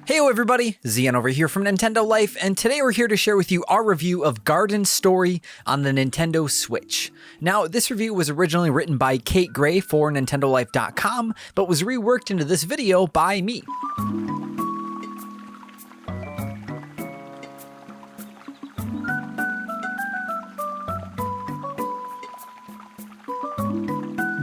Heyo everybody, Zian over here from Nintendo Life, and today we're here to share with you our review of Garden Story on the Nintendo Switch. Now, this review was originally written by Kate Gray for NintendoLife.com, but was reworked into this video by me.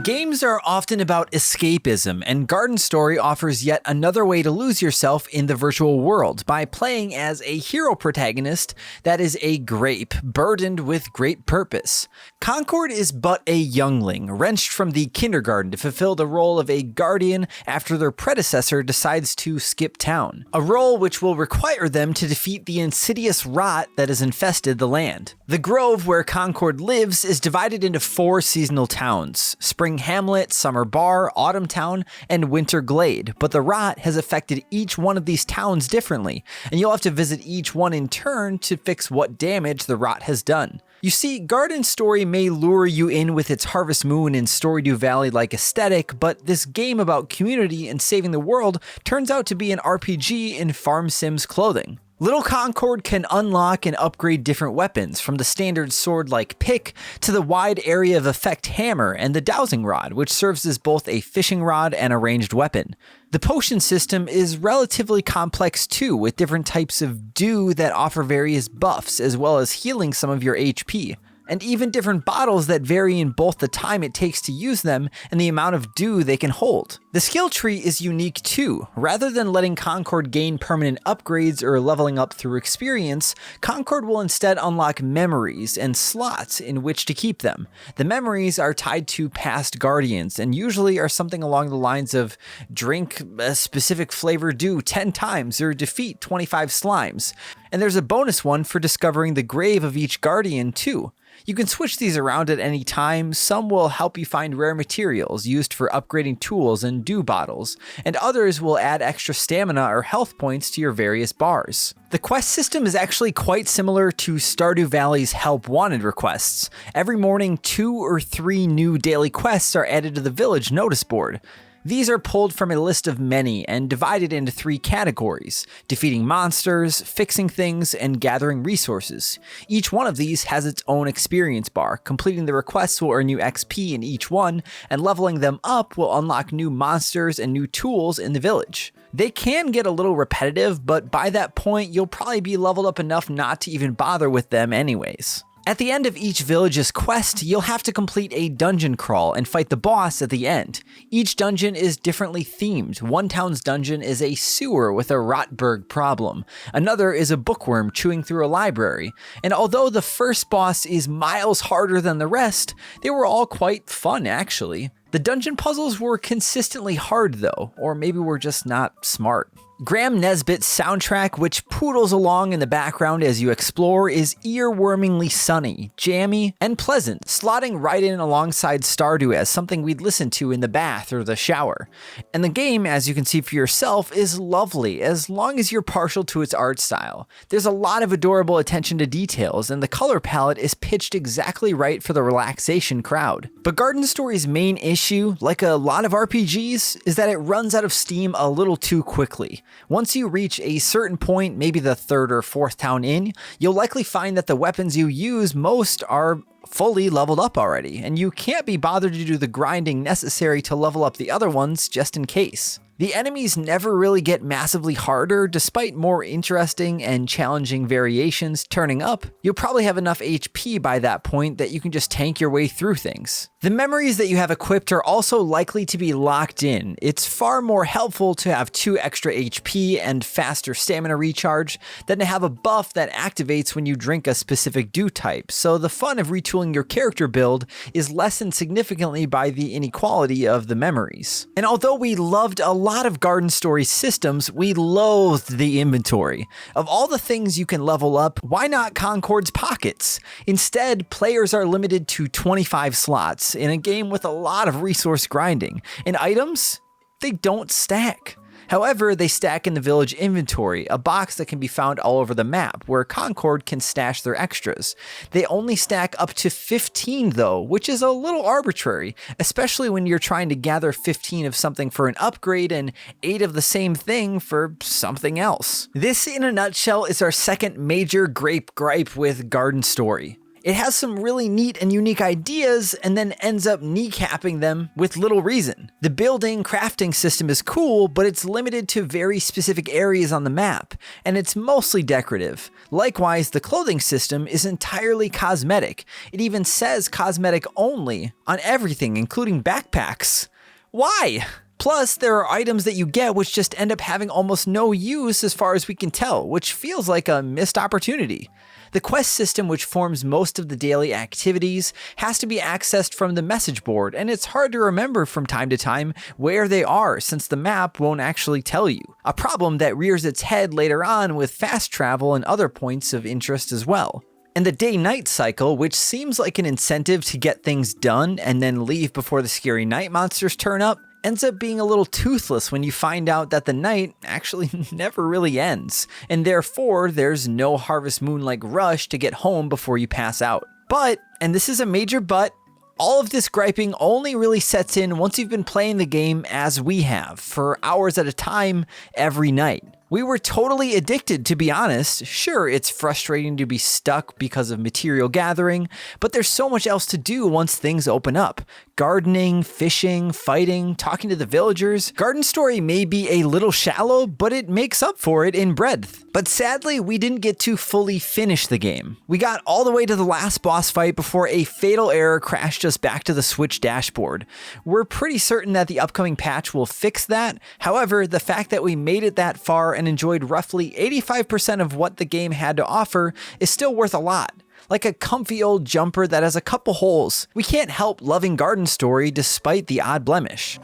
Games are often about escapism, and Garden Story offers yet another way to lose yourself in the virtual world by playing as a hero protagonist that is a grape, burdened with great purpose. Concord is but a youngling, wrenched from the kindergarten to fulfill the role of a guardian after their predecessor decides to skip town, a role which will require them to defeat the insidious rot that has infested the land. The grove where Concord lives is divided into 4 seasonal towns: Spring Hamlet, Summer Bar, Autumn Town, and Winter Glade, but the rot has affected each one of these towns differently, and you'll have to visit each one in turn to fix what damage the rot has done. You see, Garden Story may lure you in with its Harvest Moon and Storydew Valley-like aesthetic, but this game about community and saving the world turns out to be an RPG in Farm Sims clothing. Little Concord can unlock and upgrade different weapons, from the standard sword-like pick to the wide area of effect hammer and the dowsing rod, which serves as both a fishing rod and a ranged weapon. The potion system is relatively complex too, with different types of dew that offer various buffs, as well as healing some of your HP. And even different bottles that vary in both the time it takes to use them and the amount of dew they can hold. The skill tree is unique too. Rather than letting Concord gain permanent upgrades or leveling up through experience, Concord will instead unlock memories and slots in which to keep them. The memories are tied to past guardians and usually are something along the lines of drink a specific flavor dew 10 times or defeat 25 slimes. And there's a bonus one for discovering the grave of each guardian too. You can switch these around at any time. Some will help you find rare materials used for upgrading tools and dew bottles, and others will add extra stamina or health points to your various bars. The quest system is actually quite similar to Stardew Valley's Help Wanted requests. Every morning, 2 or 3 new daily quests are added to the village notice board. These are pulled from a list of many and divided into 3 categories: defeating monsters, fixing things, and gathering resources. Each one of these has its own experience bar. Completing the requests will earn you XP in each one, and leveling them up will unlock new monsters and new tools in the village. They can get a little repetitive, but by that point you'll probably be leveled up enough not to even bother with them anyways. At the end of each village's quest, you'll have to complete a dungeon crawl and fight the boss at the end. Each dungeon is differently themed. One town's dungeon is a sewer with a Rotberg problem. Another is a bookworm chewing through a library. And although the first boss is miles harder than the rest, they were all quite fun actually. The dungeon puzzles were consistently hard though, or maybe we're just not smart. Graham Nesbitt's soundtrack, which poodles along in the background as you explore, is earwormingly sunny, jammy, and pleasant, slotting right in alongside Stardew as something we'd listen to in the bath or the shower. And the game, as you can see for yourself, is lovely as long as you're partial to its art style. There's a lot of adorable attention to details, and the color palette is pitched exactly right for the relaxation crowd. But Garden Story's main issue, like a lot of RPGs, is that it runs out of steam a little too quickly. Once you reach a certain point, maybe the 3rd or 4th town in, you'll likely find that the weapons you use most are fully leveled up already, and you can't be bothered to do the grinding necessary to level up the other ones just in case. The enemies never really get massively harder, despite more interesting and challenging variations turning up. You'll probably have enough HP by that point that you can just tank your way through things. The memories that you have equipped are also likely to be locked in. It's far more helpful to have 2 extra HP and faster stamina recharge than to have a buff that activates when you drink a specific dew type, so the fun of retooling your character build is lessened significantly by the inequality of the memories. And although we loved a lot of Garden Story systems, we loathed the inventory. Of all the things you can level up, why not Concord's pockets? Instead, players are limited to 25 slots in a game with a lot of resource grinding, and items, they don't stack. However, they stack in the village inventory, a box that can be found all over the map, where Concord can stash their extras. They only stack up to 15 though, which is a little arbitrary, especially when you're trying to gather 15 of something for an upgrade and 8 of the same thing for something else. This, in a nutshell, is our second major grape gripe with Garden Story. It has some really neat and unique ideas and then ends up kneecapping them with little reason. The building crafting system is cool, but it's limited to very specific areas on the map, and it's mostly decorative. Likewise, the clothing system is entirely cosmetic. It even says cosmetic only on everything, including backpacks. Why? Plus, there are items that you get which just end up having almost no use as far as we can tell, which feels like a missed opportunity. The quest system, which forms most of the daily activities, has to be accessed from the message board, and it's hard to remember from time to time where they are since the map won't actually tell you. A problem that rears its head later on with fast travel and other points of interest as well. And the day-night cycle, which seems like an incentive to get things done and then leave before the scary night monsters turn up, ends up being a little toothless when you find out that the night actually never really ends, and therefore there's no Harvest Moon-like rush to get home before you pass out. But, and this is a major but, all of this griping only really sets in once you've been playing the game as we have, for hours at a time, every night. We were totally addicted, to be honest. Sure, it's frustrating to be stuck because of material gathering, but there's so much else to do once things open up. Gardening, fishing, fighting, talking to the villagers. Garden Story may be a little shallow, but it makes up for it in breadth. But sadly, we didn't get to fully finish the game. We got all the way to the last boss fight before a fatal error crashed us back to the Switch dashboard. We're pretty certain that the upcoming patch will fix that. However, the fact that we made it that far and enjoyed roughly 85% of what the game had to offer is still worth a lot. Like a comfy old jumper that has a couple holes. We can't help loving Garden Story despite the odd blemish.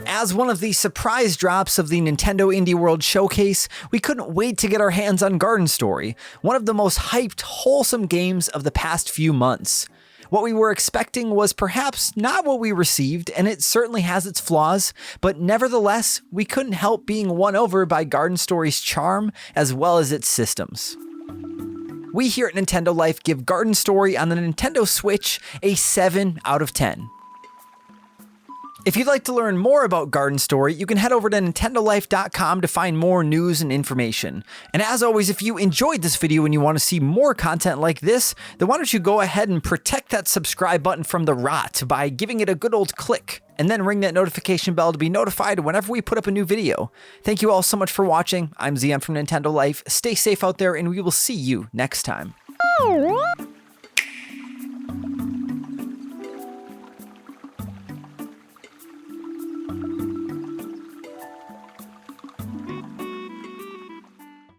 As one of the surprise drops of the Nintendo Indie World Showcase, we couldn't wait to get our hands on Garden Story, one of the most hyped, wholesome games of the past few months. What we were expecting was perhaps not what we received, and it certainly has its flaws, but nevertheless, we couldn't help being won over by Garden Story's charm as well as its systems. We here at Nintendo Life give Garden Story on the Nintendo Switch a 7 out of 10. If you'd like to learn more about Garden Story, you can head over to nintendolife.com to find more news and information. And as always, if you enjoyed this video and you want to see more content like this, then why don't you go ahead and protect that subscribe button from the rot by giving it a good old click, and then ring that notification bell to be notified whenever we put up a new video. Thank you all so much for watching. I'm Zion from Nintendo Life. Stay safe out there, and we will see you next time.